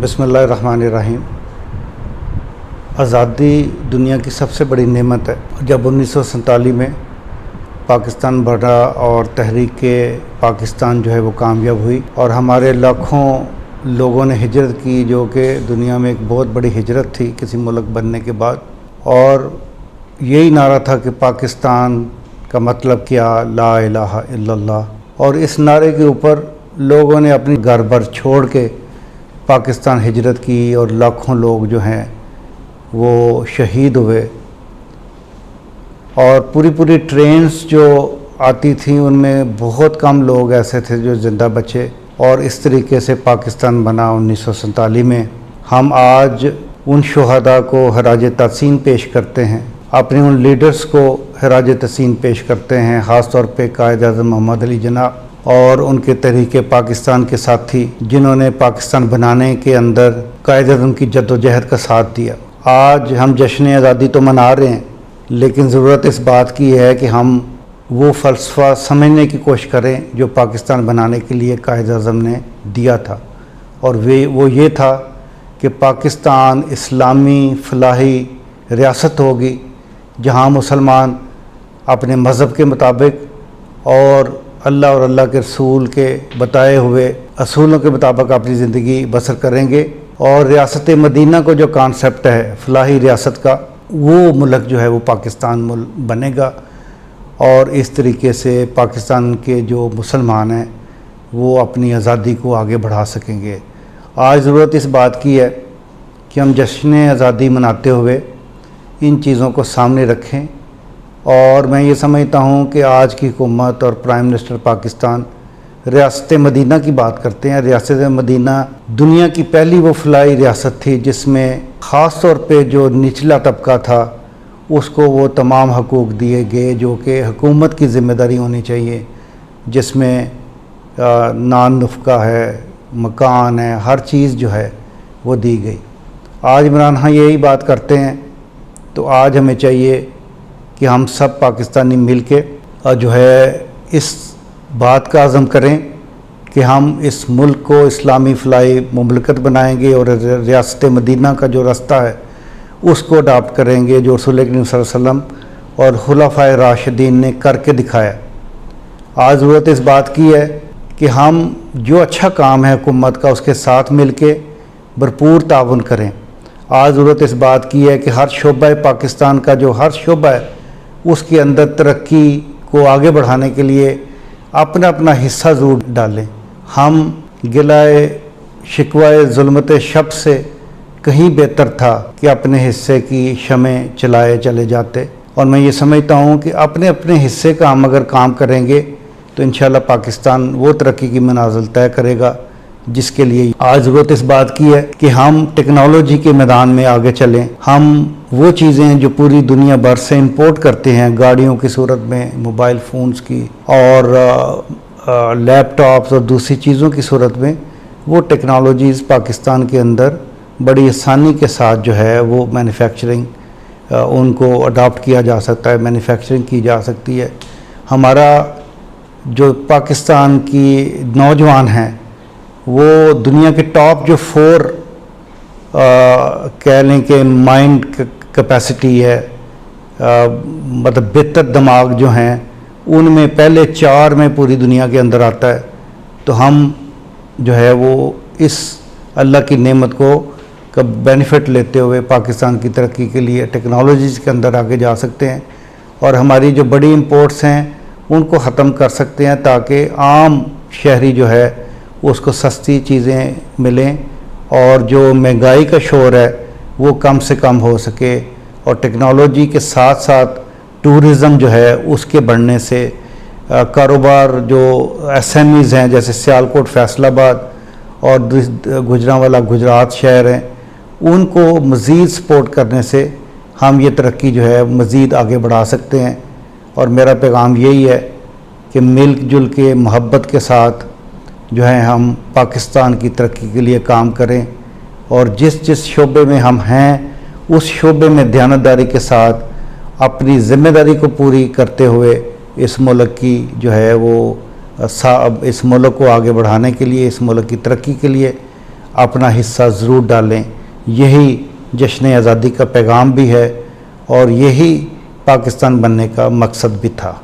बिस्मिल्लाहिर्रहमानिर्रहीम। आज़ादी दुनिया की सबसे बड़ी नेमत है। जब 1947 में पाकिस्तान बढ़ा और तहरीक पाकिस्तान जो है वो कामयाब हुई और हमारे लाखों लोगों ने हिजरत की, जो कि दुनिया में एक बहुत बड़ी हिजरत थी किसी मुल्क बनने के बाद। और यही नारा था कि पाकिस्तान का मतलब क्या, ला इलाहा इल्लल्लाह। और इस नारे के ऊपर लोगों ने अपनी घर बार छोड़ के पाकिस्तान हिजरत की और लाखों लोग जो हैं वो शहीद हुए। और पूरी ट्रेन्स जो आती थी उनमें बहुत कम लोग ऐसे थे जो ज़िंदा बचे। और इस तरीके से पाकिस्तान बना 1947 में। हम आज उन शुहदा को खराज तहसीन पेश करते हैं, अपने उन लीडर्स को खराज तहसीन पेश करते हैं, ख़ास तौर पे कायद-ए-आज़म मोहम्मद अली जिन्ना और उनके तहरीक पाकिस्तान के साथी, जिन्होंने पाकिस्तान बनाने के अंदर कायद-ए-आज़म की जद्दोजहद का साथ दिया। आज हम जश्न आज़ादी तो मना रहे हैं, लेकिन ज़रूरत इस बात की है कि हम वो फ़लसफ़ा समझने की कोशिश करें जो पाकिस्तान बनाने के लिए कायद-ए-आज़म ने दिया था। और वो ये था कि पाकिस्तान इस्लामी फलाही रियासत होगी, जहाँ मुसलमान अपने मज़हब के मुताबिक और अल्लाह और अल्लाह के रसूल के बताए हुए असूलों के मुताबिक अपनी ज़िंदगी बसर करेंगे। और रियासत मदीना को जो कॉन्सेप्ट है फलाही रियासत का, वो मुल्क जो है वो पाकिस्तान मुल्क बनेगा। और इस तरीके से पाकिस्तान के जो मुसलमान हैं वो अपनी आज़ादी को आगे बढ़ा सकेंगे। आज ज़रूरत इस बात की है कि हम जश्न आज़ादी मनाते हुए इन चीज़ों को सामने रखें। और मैं ये समझता हूँ कि आज की हुकूमत और प्राइम मिनिस्टर पाकिस्तान रियासत मदीना की बात करते हैं। रियासत मदीना दुनिया की पहली वो फलाही रियासत थी जिसमें ख़ास तौर पे जो निचला तबका था उसको वो तमाम हकूक़ दिए गए जो कि हुकूमत की ज़िम्मेदारी होनी चाहिए, जिसमें नान नुफ़्का है, मकान है, हर चीज़ जो है वो दी गई। आज इमरान खान यही बात करते हैं, तो आज हमें चाहिए कि हम सब पाकिस्तानी मिल के जो है इस बात का अज़म करें कि हम इस मुल्क को इस्लामी फलाही मुमलकत बनाएंगे और रियासत मदीना का जो रास्ता है उसको अडॉप्ट करेंगे, जो रसूल करीम सल्लल्लाहु अलैहि वसल्लम और खुलाफाए राशिदीन ने करके दिखाया। आज ज़रूरत इस बात की है कि हम जो अच्छा काम है हुकूमत का उसके साथ मिल के भरपूर ताउन करें। आज ज़रूरत इस बात की है कि हर शोबा पाकिस्तान का जो हर शोबा है उसके अंदर तरक्की को आगे बढ़ाने के लिए अपना अपना हिस्सा ज़रूर डालें। हम गिलाए शिकवाए ज़ुल्मत शब से कहीं बेहतर था कि अपने हिस्से की शमें चलाए चले जाते। और मैं ये समझता हूँ कि अपने अपने हिस्से का हम अगर काम करेंगे तो इंशाल्लाह पाकिस्तान वो तरक्की की मनाज़िल तय करेगा जिसके लिए आज ज़रूरत इस बात की है कि हम टेक्नोलॉजी के मैदान में आगे चलें। हम वो चीज़ें जो पूरी दुनिया भर से इंपोर्ट करते हैं गाड़ियों की सूरत में, मोबाइल फ़ोन्स की और लैपटॉप्स और दूसरी चीज़ों की सूरत में, वो टेक्नोलॉजीज़ पाकिस्तान के अंदर बड़ी आसानी के साथ जो है वो मैन्युफैक्चरिंग उनको अडॉप्ट किया जा सकता है, मैन्युफैक्चरिंग की जा सकती है। हमारा जो पाकिस्तान की नौजवान हैं वो दुनिया के टॉप जो 4 कह लें कि माइंड कैपेसिटी है, मतलब बेहतर दिमाग जो हैं उनमें पहले 4 में पूरी दुनिया के अंदर आता है। तो हम जो है वो इस अल्लाह की नेमत को का बेनिफिट लेते हुए पाकिस्तान की तरक्की के लिए टेक्नोलॉजीज़ के अंदर आगे जा सकते हैं और हमारी जो बड़ी इंपोर्ट्स हैं उनको ख़त्म कर सकते हैं ताकि आम शहरी जो है उसको सस्ती चीज़ें मिलें और जो महंगाई का शोर है वो कम से कम हो सके। और टेक्नोलॉजी के साथ साथ टूरिज़म जो है उसके बढ़ने से कारोबार जो SMEs हैं जैसे सियालकोट फैसलाबाद और गुजरांवाला गुजरात शहर हैं उनको मज़ीद सपोर्ट करने से हम ये तरक्की जो है मज़ीद आगे बढ़ा सकते हैं। और मेरा पैगाम यही है कि मिल जुल के मोहब्बत के साथ जो है हम पाकिस्तान की तरक्की के लिए काम करें और जिस जिस शोबे में हम हैं उस शोबे में दयानतदारी के साथ अपनी ज़िम्मेदारी को पूरी करते हुए इस मुल्क की जो है वो इस मुल्क को आगे बढ़ाने के लिए, इस मुल्क की तरक्की के लिए अपना हिस्सा ज़रूर डालें। यही जश्न आज़ादी का पैगाम भी है और यही पाकिस्तान बनने का मकसद भी था।